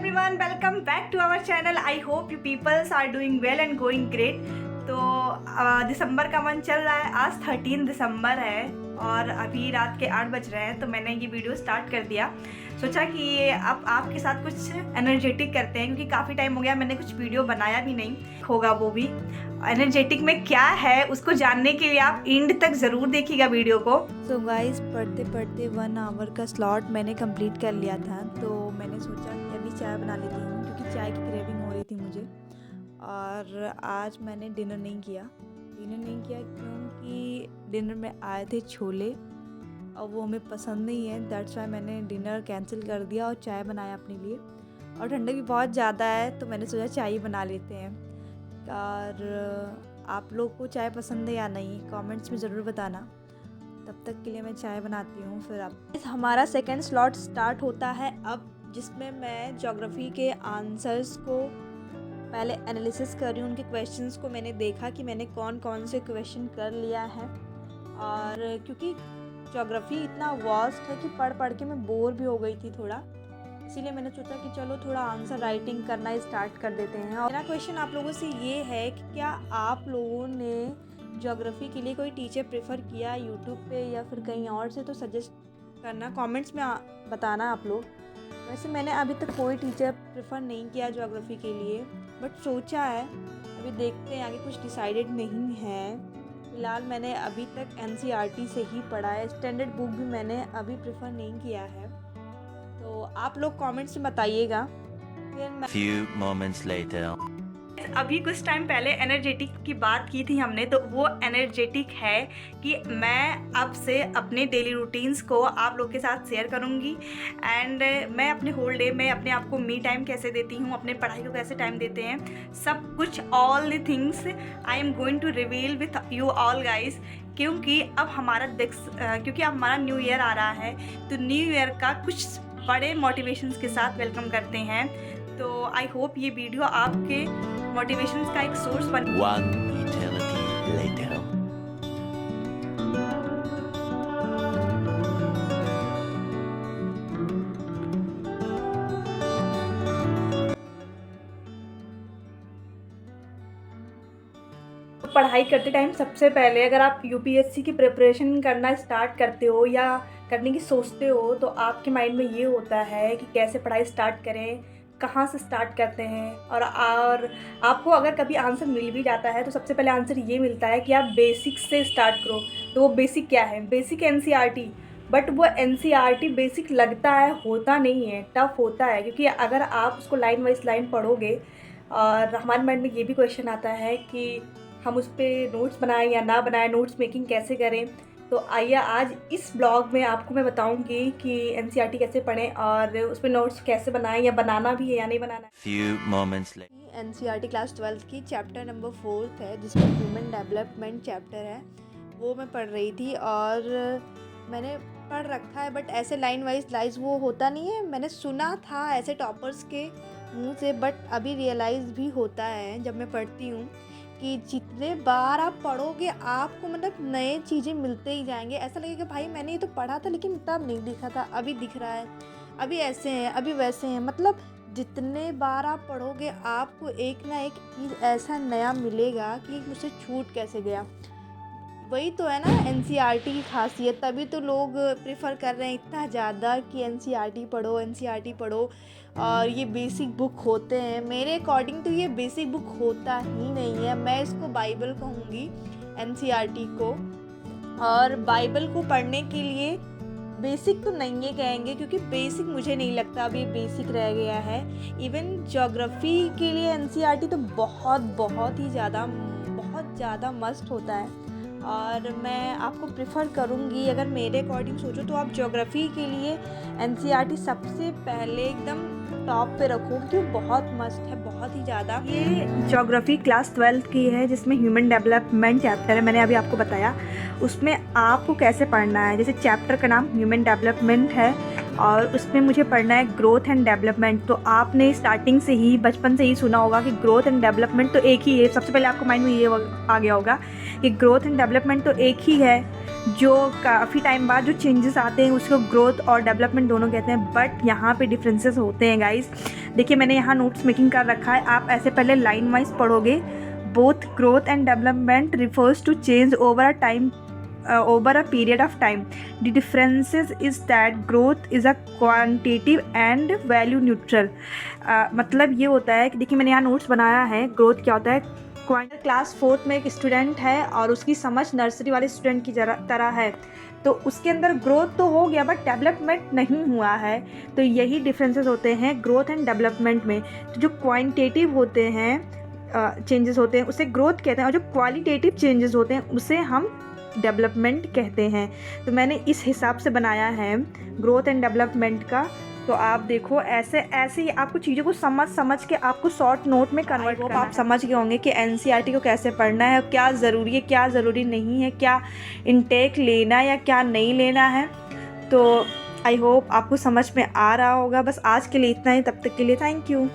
everyone, welcome back to our channel. I hope you peoples are doing well and going great. तो दिसंबर का month चल रहा है, आज 13 दिसंबर है और अभी रात के 8 बज रहे हैं। तो मैंने ये वीडियो स्टार्ट कर दिया, सोचा कि अब आपके साथ कुछ एनर्जेटिक करते हैं क्योंकि काफ़ी टाइम हो गया मैंने कुछ वीडियो बनाया भी नहीं होगा। वो भी एनर्जेटिक में क्या है उसको जानने के लिए आप एंड तक ज़रूर देखिएगा वीडियो को। सो गाइस, पढ़ते पढ़ते 1 आवर का स्लॉट मैंने कंप्लीट कर लिया था, तो मैंने सोचा कि अभी चाय बना लेती हूँ क्योंकि चाय की क्रेविंग हो रही थी मुझे। और आज मैंने डिनर नहीं किया क्योंकि डिनर में आए थे छोले और वो हमें पसंद नहीं है। दैट्स वाई मैंने डिनर कैंसिल कर दिया और चाय बनाया अपने लिए। और ठंडक भी बहुत ज़्यादा है तो मैंने सोचा चाय ही बना लेते हैं। और आप लोग को चाय पसंद है या नहीं कमेंट्स में ज़रूर बताना। तब तक के लिए मैं चाय बनाती हूँ। फिर आप हमारा सेकंड स्लॉट स्टार्ट होता है अब, जिसमें मैं ज्योग्राफी के आंसर्स को पहले एनालिसिस कर रही हूँ। उनके क्वेश्चंस को मैंने देखा कि मैंने कौन कौन से क्वेश्चन कर लिया है। और क्योंकि ज्योग्राफी इतना वास्ट है कि पढ़ पढ़ के मैं बोर भी हो गई थी थोड़ा, इसीलिए मैंने सोचा कि चलो थोड़ा आंसर राइटिंग करना स्टार्ट कर देते हैं। और मेरा क्वेश्चन आप लोगों से ये है कि क्या आप लोगों ने ज्योग्राफी के लिए कोई टीचर प्रेफर किया यूट्यूब पे या फिर कहीं और से, तो सजेस्ट करना, कमेंट्स में बताना आप लोग। वैसे मैंने अभी तक कोई टीचर प्रेफर नहीं किया ज्योग्राफी के लिए, बट सोचा है, अभी देखते हैं, आगे कुछ डिसाइडेड नहीं है। फ़िलहाल मैंने अभी तक NCERT से ही पढ़ा है, स्टैंडर्ड बुक भी मैंने अभी प्रेफर नहीं किया है। तो आप लोग कमेंट्स में बताइएगा। Few moments later. अभी कुछ टाइम पहले एनर्जेटिक की बात की थी हमने, तो वो एनर्जेटिक है कि मैं अब से अपने डेली रूटीन्स को आप लोग के साथ शेयर करूँगी। एंड मैं अपने होल डे में अपने आप को मी टाइम कैसे देती हूँ, अपने पढ़ाई को कैसे टाइम देते हैं, सब कुछ all the things I am going to reveal with you all guys. क्योंकि अब हमारा न्यू ईयर आ रहा है, तो न्यू ईयर का कुछ बड़े मोटिवेशंस के साथ वेलकम करते हैं। तो आई होप ये वीडियो आपके मोटिवेशंस का एक सोर्स बन। One eternity later. पढ़ाई करते टाइम सबसे पहले अगर आप UPSC की प्रिपरेशन करना स्टार्ट करते हो या करने की सोचते हो, तो आपके माइंड में ये होता है कि कैसे पढ़ाई स्टार्ट करें, कहाँ से स्टार्ट करते हैं। और आपको अगर कभी आंसर मिल भी जाता है तो सबसे पहले आंसर ये मिलता है कि आप बेसिक से स्टार्ट करो। तो वो बेसिक क्या है? Basic NCERT। बट वो NCERT बेसिक लगता है, होता नहीं है, टफ होता है। क्योंकि अगर आप उसको लाइन वाइज लाइन पढ़ोगे, और हमारे माइंड में ये भी क्वेश्चन आता है कि हम उस पर नोट्स बनाएं या ना बनाएं, नोट्स मेकिंग कैसे करें। तो आइए आज इस ब्लॉग में आपको मैं बताऊंगी कि NCERT कैसे पढ़ें और उस पर नोट्स कैसे बनाएं, या बनाना भी है या नहीं बनाना। Few moments later. NCERT class 12 की चैप्टर नंबर 4 है, जिसमें ह्यूमन डेवलपमेंट चैप्टर है, वो मैं पढ़ रही थी। और मैंने पढ़ रखा है बट ऐसे लाइन वाइज वो होता नहीं है। मैंने सुना था ऐसे टॉपर्स के मुंह से, बट अभी रियलाइज़ भी होता है जब मैं पढ़ती हूँ कि जितने बार आप पढ़ोगे आपको मतलब नए चीज़ें मिलते ही जाएंगे। ऐसा लगेगा भाई मैंने ये तो पढ़ा था लेकिन तब नहीं दिखा था, अभी दिख रहा है, अभी ऐसे हैं, अभी वैसे हैं। मतलब जितने बार आप पढ़ोगे आपको एक ना एक चीज़ ऐसा नया मिलेगा कि मुझसे छूट कैसे गया। वही तो है ना NCERT की खासियत, तभी तो लोग प्रेफर कर रहे हैं इतना ज़्यादा कि NCERT पढ़ो। और ये बेसिक बुक होते हैं, मेरे अकॉर्डिंग तो ये बेसिक बुक होता ही नहीं है। मैं इसको बाइबल कहूँगी NCERT को। और बाइबल को पढ़ने के लिए बेसिक तो नहीं है कहेंगे, क्योंकि बेसिक मुझे नहीं लगता अब ये बेसिक रह गया है। इवन ज्योग्राफी के लिए NCERT तो बहुत ही ज़्यादा मस्ट होता है। और मैं आपको प्रेफर करूँगी, अगर मेरे अकॉर्डिंग सोचो तो आप ज्योग्राफी के लिए NCERT सबसे पहले एकदम टॉप पे रखो, क्योंकि वो बहुत मस्त है, बहुत ही ज़्यादा। ये ज्योग्राफी क्लास 12 की है, जिसमें ह्यूमन डेवलपमेंट चैप्टर है, मैंने अभी आपको बताया। उसमें आपको कैसे पढ़ना है, जैसे चैप्टर का नाम ह्यूमन डेवलपमेंट है और उसमें मुझे पढ़ना है ग्रोथ एंड डेवलपमेंट। तो आपने स्टार्टिंग से ही, बचपन से ही सुना होगा कि ग्रोथ एंड डेवलपमेंट तो एक ही है। सबसे पहले आपको माइंड में ये आ गया होगा कि ग्रोथ एंड डेवलपमेंट तो एक ही है। जो काफ़ी टाइम बाद जो चेंजेस आते हैं उसको ग्रोथ और डेवलपमेंट दोनों कहते हैं, बट यहाँ पे डिफरेंसेस होते हैं गाइस। देखिए मैंने यहाँ नोट्स मेकिंग कर रखा है, आप ऐसे पहले लाइन वाइज पढ़ोगे। Both growth and development refers to change over a time over a period of time. The differences is that growth is a quantitative and value neutral. मतलब ये होता है कि देखिए मैंने यहाँ नोट्स बनाया है। ग्रोथ क्या होता है, क्लास 4th में एक स्टूडेंट है और उसकी समझ नर्सरी वाले स्टूडेंट की तरह है, तो उसके अंदर ग्रोथ तो हो गया बट डेवलपमेंट नहीं हुआ है। तो यही डिफरेंसेस होते हैं ग्रोथ एंड डेवलपमेंट में। तो जो क्वांटिटेटिव होते हैं चेंजेस होते हैं उसे ग्रोथ कहते हैं, और जो क्वालिटेटिव चेंजेस होते हैं उसे हम डेवलपमेंट कहते हैं। तो मैंने इस हिसाब से बनाया है ग्रोथ एंड डेवलपमेंट का। तो आप देखो ऐसे ही आपको चीज़ों को समझ के आपको शॉर्ट नोट में कन्वर्ट करना है। आप समझ गए होंगे कि एनसीईआरटी को कैसे पढ़ना है, क्या ज़रूरी है क्या ज़रूरी नहीं है, क्या इनटेक लेना है या क्या नहीं लेना है। तो आई होप आपको समझ में आ रहा होगा। बस आज के लिए इतना ही, तब तक के लिए थैंक यू।